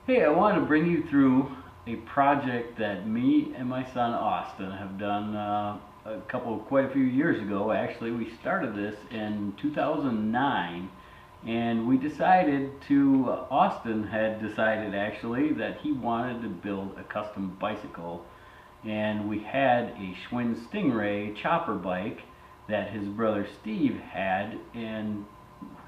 Hey, I want to bring you through a project that me and my son Austin have done quite a few years ago. Actually, we started this in 2009, and we decided to, Austin had decided actually that he wanted to build a custom bicycle, and we had a Schwinn Stingray chopper bike that his brother Steve had, and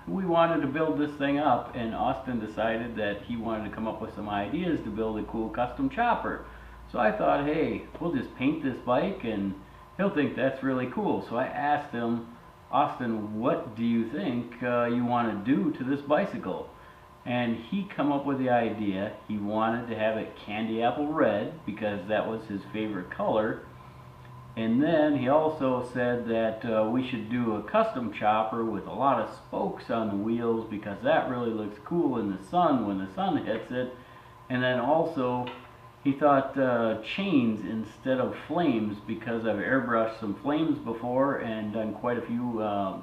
we wanted to build this thing up, and Austin decided that he wanted to come up with some ideas to build a cool custom chopper. So I thought, hey, we'll just paint this bike and he'll think that's really cool. So I asked him, Austin, what do you think you want to do to this bicycle? And he come up with the idea. He wanted to have it candy apple red because that was his favorite color, and then he also said that we should do a custom chopper with a lot of spokes on the wheels because that really looks cool in the sun when the sun hits it. And then also he thought chains instead of flames because I've airbrushed some flames before and done quite a few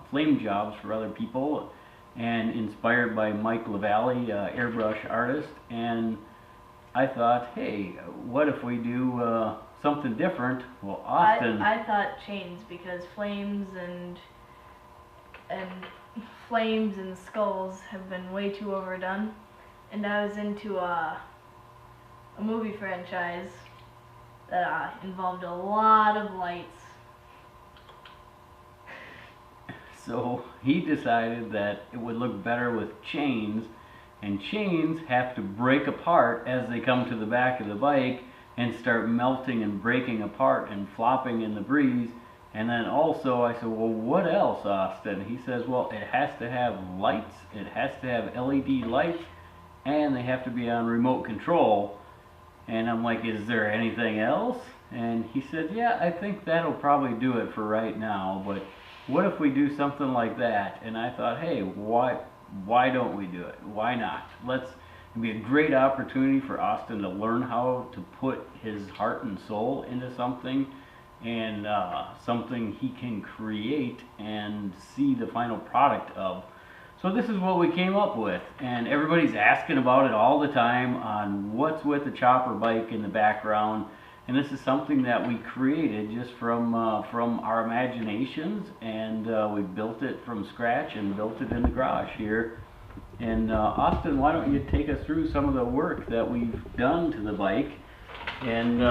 flame jobs for other people, and inspired by Mike LaValle, airbrush artist. And I thought, hey, what if we do something different? Well, Austin. I thought chains because and flames and skulls have been way too overdone, and I was into a movie franchise that involved a lot of lights. So he decided that it would look better with chains, and chains have to break apart as they come to the back of the bike and start melting and breaking apart and flopping in the breeze. And then also I said, well, what else, Austin? He says, well, it has to have lights, it has to have LED lights, and they have to be on remote control. And I'm like, is there anything else? And he said, yeah, I think that'll probably do it for right now, but what if we do something like that? And I thought, hey, why don't we do it? Why not? It'd be a great opportunity for Austin to learn how to put his heart and soul into something, and something he can create and see the final product of. So this is what we came up with, and everybody's asking about it all the time on what's with the chopper bike in the background. And this is something that we created just from our imaginations, and we built it from scratch and built it in the garage here. And Austin, why don't you take us through some of the work that we've done to the bike? And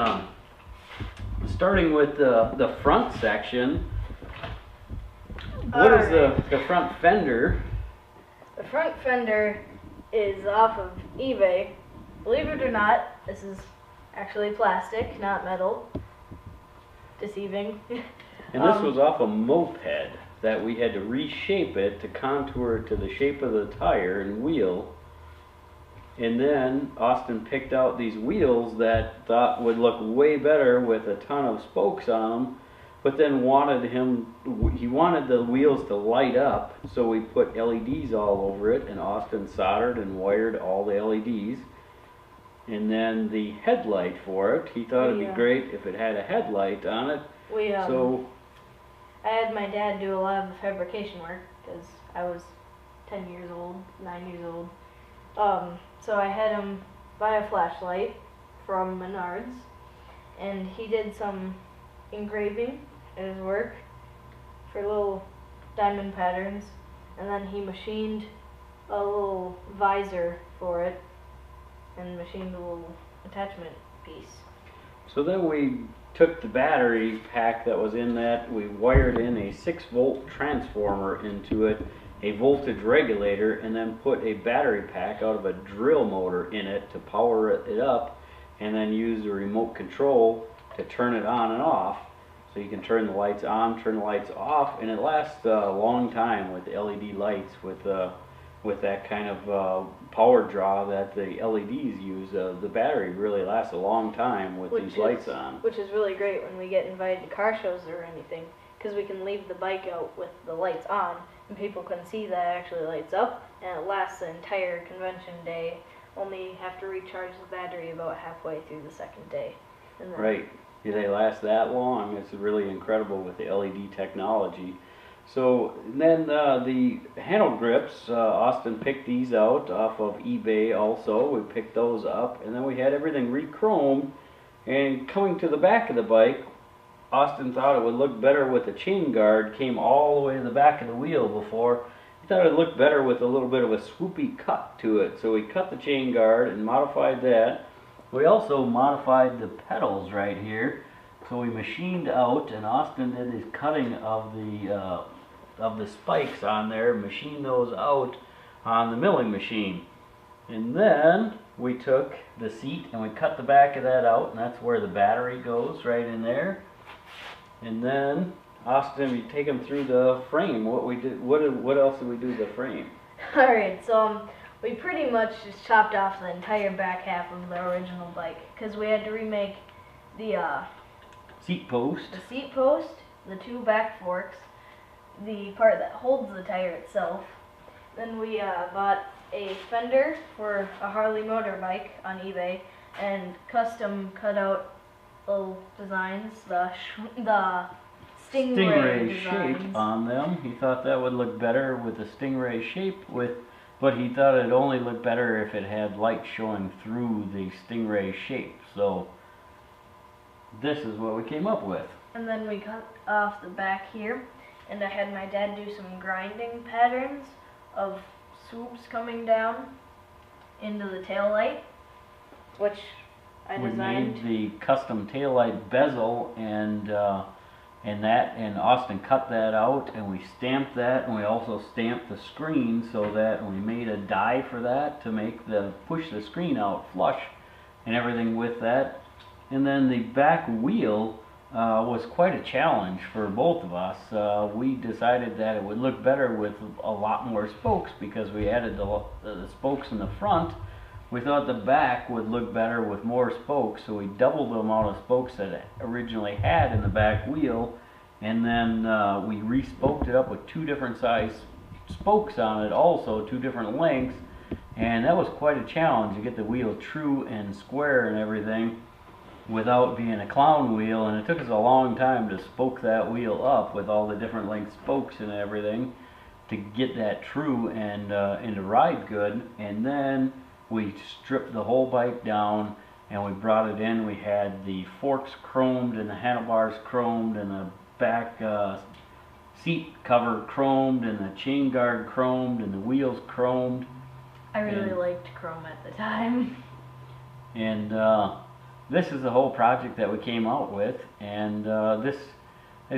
starting with the front section, what is the front fender? The front fender is off of eBay. Believe it or not, this is actually plastic, not metal. Deceiving. And this was off a moped that we had to reshape it to contour it to the shape of the tire and wheel. And then Austin picked out these wheels that thought would look way better with a ton of spokes on them, but then he wanted the wheels to light up, so we put LEDs all over it, and Austin soldered and wired all the LEDs. And then the headlight for it, he thought it'd be great if it had a headlight on it. I had my dad do a lot of the fabrication work because I was 10 years old, 9 years old. So I had him buy a flashlight from Menards, and he did some engraving in his work for little diamond patterns, and then he machined a little visor for it and machined a little attachment piece. So then we took the battery pack that was in that, we wired in a 6-volt transformer into it, a voltage regulator, and then put a battery pack out of a drill motor in it to power it up, and then use the remote control to turn it on and off. So you can turn the lights on, turn the lights off, and it lasts a long time with the LED lights, with that kind of power draw that the LEDs use. The battery really lasts a long time with these lights on. Which is really great when we get invited to car shows or anything, because we can leave the bike out with the lights on, and people can see that it actually lights up, and it lasts the entire convention day. Only have to recharge the battery about halfway through the second day. Right. Yeah, they last that long. It's really incredible with the LED technology. So then the handle grips, Austin picked these out off of eBay also. We picked those up, and then we had everything re-chromed. And coming to the back of the bike, Austin thought it would look better with the chain guard came all the way to the back of the wheel before. He thought it would look better with a little bit of a swoopy cut to it. So we cut the chain guard and modified that. We also modified the pedals right here. So we machined out, and Austin did his cutting of the spikes on there, machined those out on the milling machine. And then we took the seat and we cut the back of that out, and that's where the battery goes, right in there. And then Austin, we take him through the frame. What we did, what else did we do to the frame? All right, so we pretty much just chopped off the entire back half of the original bike because we had to remake the Seat post. the seat post, the two back forks, the part that holds the tire itself. Then we bought a fender for a Harley motorbike on eBay and custom cut out little designs, the Stingray designs. Shape on them. He thought that would look better with the Stingray shape but he thought it'd only look better if it had light showing through the Stingray shape. So this is what we came up with. And then we cut off the back here, and I had my dad do some grinding patterns of swoops coming down into the tail light, which I designed. We made the custom taillight bezel and Austin cut that out, and we stamped that, and we also stamped the screen so that we made a die for that to push the screen out flush and everything with that. And then the back wheel was quite a challenge for both of us. We decided that it would look better with a lot more spokes because we added the spokes in the front. We thought the back would look better with more spokes, so we doubled the amount of spokes that it originally had in the back wheel, and then we re-spoked it up with two different size spokes on it, also two different lengths, and that was quite a challenge to get the wheel true and square and everything without being a clown wheel, and it took us a long time to spoke that wheel up with all the different length spokes and everything to get that true and to ride good. And then we stripped the whole bike down and we brought it in. We had the forks chromed and the handlebars chromed and the back seat cover chromed and the chain guard chromed and the wheels chromed. I really liked chrome at the time. And this is the whole project that we came out with, and this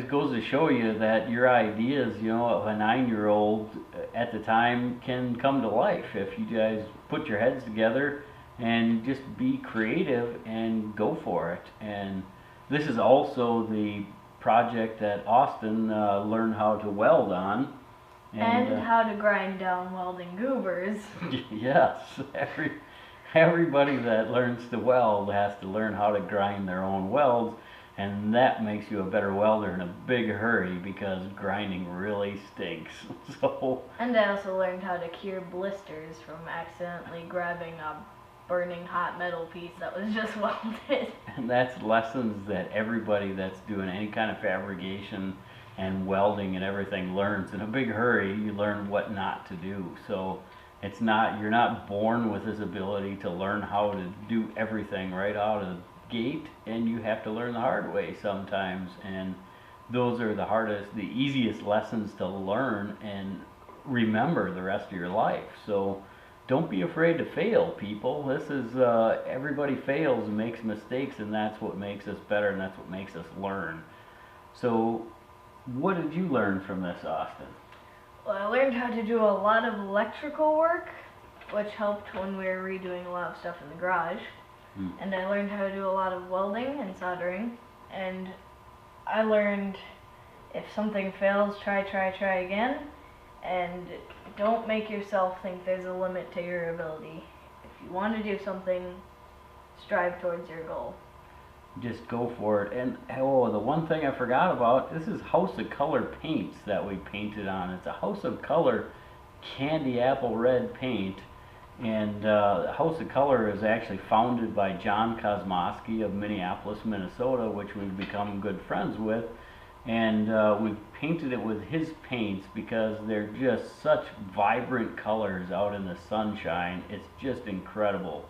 goes to show you that your ideas, you know, of a 9-year-old at the time can come to life if you guys put your heads together and just be creative and go for it. And this is also the project that Austin learned how to weld on. And how to grind down welding goobers. Yes, everybody that learns to weld has to learn how to grind their own welds, and that makes you a better welder in a big hurry because grinding really stinks. And I also learned how to cure blisters from accidentally grabbing a burning hot metal piece that was just welded. And that's lessons that everybody that's doing any kind of fabrication and welding and everything learns. In a big hurry, you learn what not to do. So you're not born with this ability to learn how to do everything right out of the gate, and you have to learn the hard way sometimes. And those are the easiest lessons to learn and remember the rest of your life. So don't be afraid to fail, people. This is, everybody fails and makes mistakes, and that's what makes us better, and that's what makes us learn. So what did you learn from this, Austin? Well, I learned how to do a lot of electrical work, which helped when we were redoing a lot of stuff in the garage. And I learned how to do a lot of welding and soldering. And I learned if something fails, try again. And don't make yourself think there's a limit to your ability. If you want to do something, strive towards your goal. Just go for it. And oh, the one thing I forgot about, this is House of Color paints that we painted on. It's a House of Color candy apple red paint, and House of Color is actually founded by John Kosmosky of Minneapolis, Minnesota, which we've become good friends with. And we've painted it with his paints because they're just such vibrant colors out in the sunshine. It's just incredible.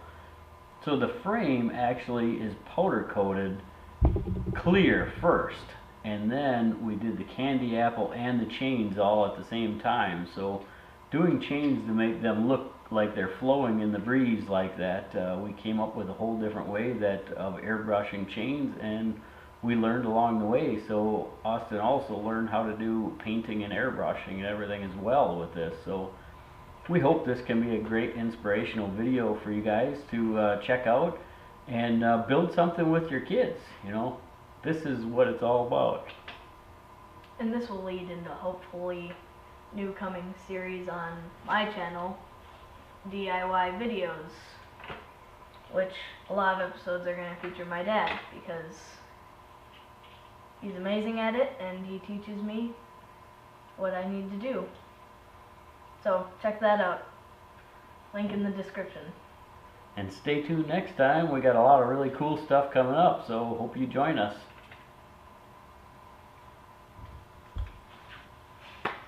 So the frame actually is powder coated clear first, and then we did the candy apple and the chains all at the same time. So doing chains to make them look like they're flowing in the breeze like that, we came up with a whole different way of airbrushing chains, and we learned along the way. So Austin also learned how to do painting and airbrushing and everything as well with this. So we hope this can be a great inspirational video for you guys to check out and build something with your kids. You know, this is what it's all about. And this will lead into hopefully new coming series on my channel, DIY videos, which a lot of episodes are going to feature my dad because he's amazing at it and he teaches me what I need to do. So check that out. Link in the description. And stay tuned next time. We got a lot of really cool stuff coming up, so hope you join us.